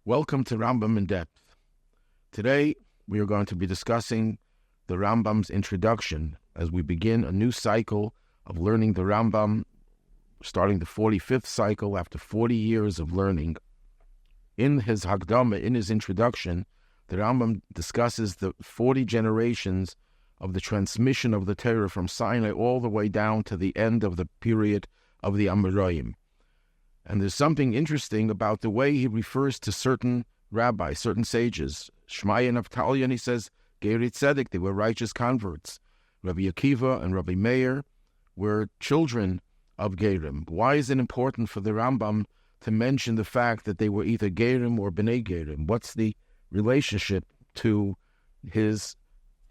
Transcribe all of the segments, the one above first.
Welcome to Rambam in Depth. Today, we are going to be discussing the Rambam's introduction as we begin a new cycle of learning the Rambam, starting the 45th cycle after 40 years of learning. In his Hakdama, in his introduction, the Rambam discusses the 40 generations of the transmission of the Torah from Sinai all the way down to the end of the period of the Amoraim. And there's something interesting about the way he refers to certain rabbis, certain sages. Shmai and Naphtali, and he says, Geri Tzedek, they were righteous converts. Rabbi Akiva and Rabbi Meir were children of Gerim. Why is it important for the Rambam to mention the fact that they were either Gerim or Bnei Gerim? What's the relationship to his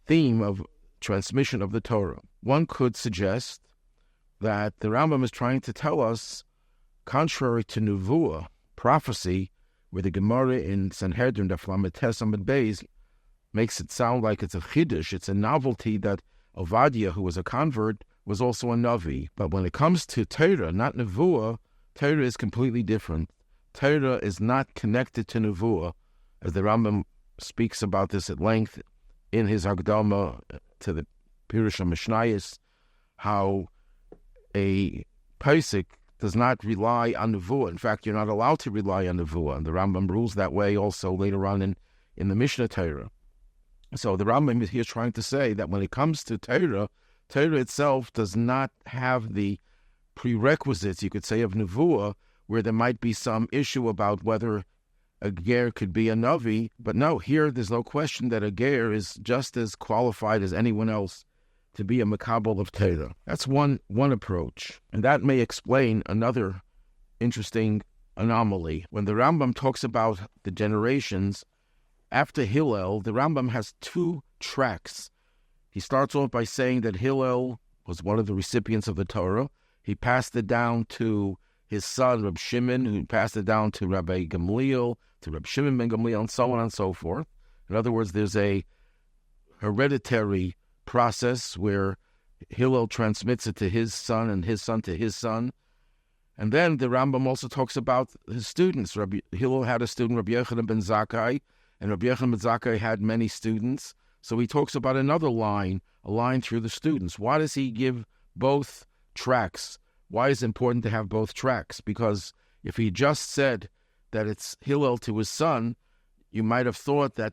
theme of transmission of the Torah? One could suggest that the Rambam is trying to tell us, contrary to Nevuah, prophecy, where the Gemara in Sanhedrin, the Flametes Amid Beis, makes it sound like it's a chiddush, it's a novelty that Ovadia, who was a convert, was also a Navi. But when it comes to Torah, not Nevuah, Torah is completely different. Torah is not connected to Nevuah, as the Rambam speaks about this at length in his Hakdama to the Pirush HaMishnayos, how a Pesach does not rely on Nevuah. In fact, you're not allowed to rely on Nevuah, and the Rambam rules that way also later on in the Mishneh Torah. So the Rambam is here trying to say that when it comes to Torah, Torah itself does not have the prerequisites, you could say, of Nevuah, where there might be some issue about whether a ger could be a Navi. But no, here there's no question that a ger is just as qualified as anyone else to be a makabel of Torah. That's one approach. And that may explain another interesting anomaly. When the Rambam talks about the generations, after Hillel, the Rambam has two tracks. He starts off by saying that Hillel was one of the recipients of the Torah. He passed it down to his son, Reb Shimon, who passed it down to Rabbi Gamliel, to Reb Shimon ben Gamliel, and so on and so forth. In other words, there's a hereditary process where Hillel transmits it to his son and his son to his son. And then the Rambam also talks about his students. Hillel had a student, Rabbi Yochanan ben Zakkai, and Rabbi Yochanan ben Zakkai had many students. So he talks about another line, a line through the students. Why does he give both tracks? Why is it important to have both tracks? Because if he just said that it's Hillel to his son, you might have thought that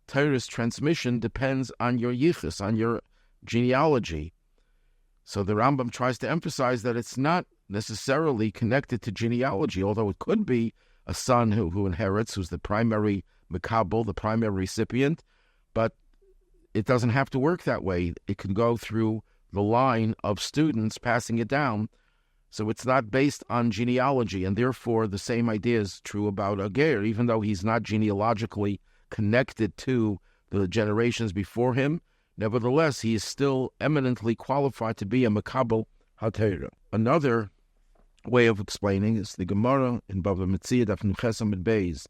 Torah's transmission depends on your yichus, on your genealogy. So the Rambam tries to emphasize that it's not necessarily connected to genealogy, although it could be a son who inherits, who's the primary makabel, the primary recipient, but it doesn't have to work that way. It can go through the line of students passing it down. So it's not based on genealogy, and therefore the same idea is true about a ger, even though he's not genealogically connected to the generations before him. Nevertheless, he is still eminently qualified to be a makabel HaTorah. Another way of explaining is the Gemara in Bava Metzia Daf Nuches Amid Beis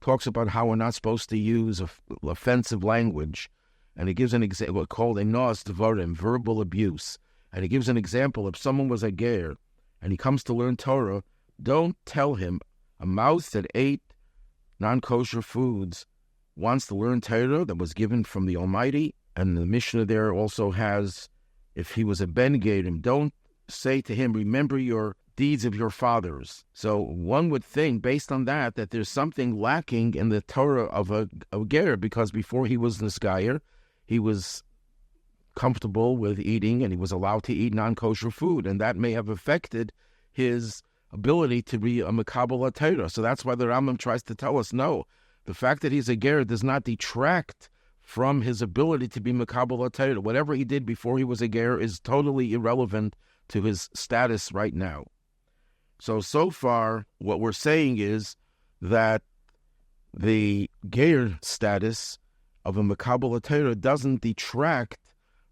talks about how we're not supposed to use offensive language, and he gives an example called a nos dvarim, verbal abuse. And he gives an example: if someone was a ger and he comes to learn Torah, don't tell him a mouth that ate non-kosher foods wants to learn Torah that was given from the Almighty. And the Mishnah there also has, if he was a ben gerim, don't say to him, remember your deeds of your fathers. So one would think, based on that there's something lacking in the Torah of a ger, because before he was nisgayer, he was comfortable with eating and he was allowed to eat non-kosher food, and that may have affected his ability to be a makabel Torah. So that's why the Rambam tries to tell us, no, the fact that he's a ger does not detract from his ability to be makabel Torah. Whatever he did before he was a ger is totally irrelevant to his status right now. So far, what we're saying is that the ger status of a makabel Torah doesn't detract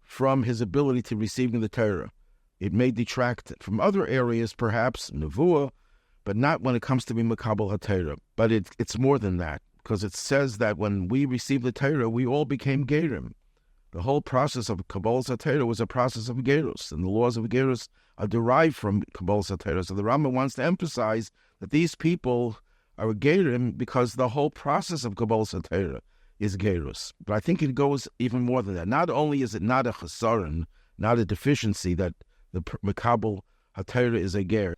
from his ability to receive the Torah. It may detract from other areas, perhaps, Nevuah, but not when it comes to be makabel Torah. But it's more than that, because it says that when we received the Torah, we all became Gerim. The whole process of Kabbalah Torah was a process of Gerus, and the laws of Gerus are derived from Kabbalah Torah. So the Rambam wants to emphasize that these people are Gerim because the whole process of Kabbalah Torah is Gerus. But I think it goes even more than that. Not only is it not a chesaron, not a deficiency that the Mekabel HaTorah is a Ger,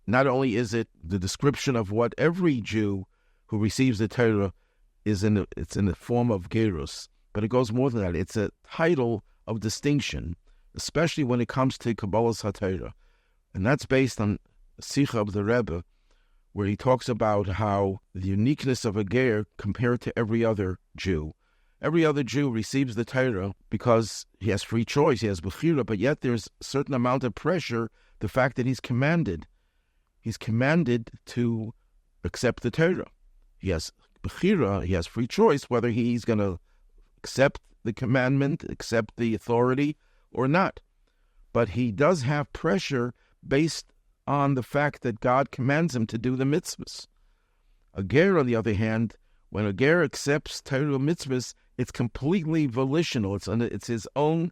not only is it the description of what every Jew who receives the Torah it's in the form of Gerus, but it goes more than that. It's a title of distinction, especially when it comes to Kabbalah HaTorah. And that's based on Sikha of the Rebbe, where he talks about how the uniqueness of a Ger compared to every other Jew. Every other Jew receives the Torah because he has free choice, he has Bechira, but yet there's a certain amount of pressure, the fact that he's commanded. He's commanded to accept the Torah. He has Bechira, he has free choice whether he's going to accept the commandment, accept the authority, or not. But he does have pressure based on the fact that God commands him to do the mitzvahs. A ger, on the other hand, when a ger accepts Torah mitzvahs, it's completely volitional. It's his own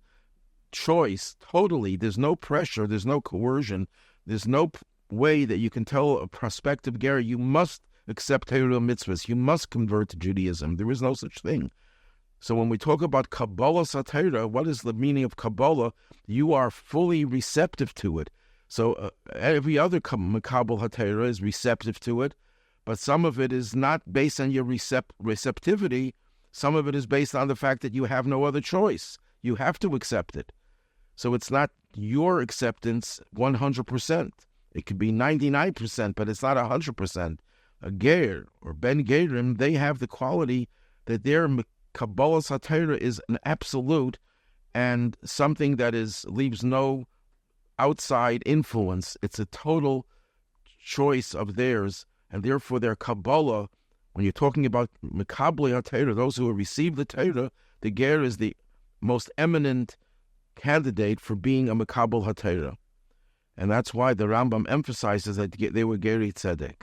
choice, totally. There's no pressure, there's no coercion, there's no way that you can tell a prospective ger, you must accept Torah mitzvahs, you must convert to Judaism. There is no such thing. So when we talk about Kabbalah Torah, what is the meaning of Kabbalah? You are fully receptive to it. So every other Mekabel Torah is receptive to it, but some of it is not based on your receptivity. Some of it is based on the fact that you have no other choice. You have to accept it. So it's not your acceptance 100%. It could be 99%, but it's not 100%. A Ger or Ben Gerim, they have the quality that their Kabbalah Torah is an absolute and something that leaves no outside influence. It's a total choice of theirs, and therefore their Kabbalah, when you're talking about Mekabli HaTorah, those who have received the Torah, the Ger is the most eminent candidate for being a Mekabel HaTorah. And that's why the Rambam emphasizes that they were Geri Tzedek.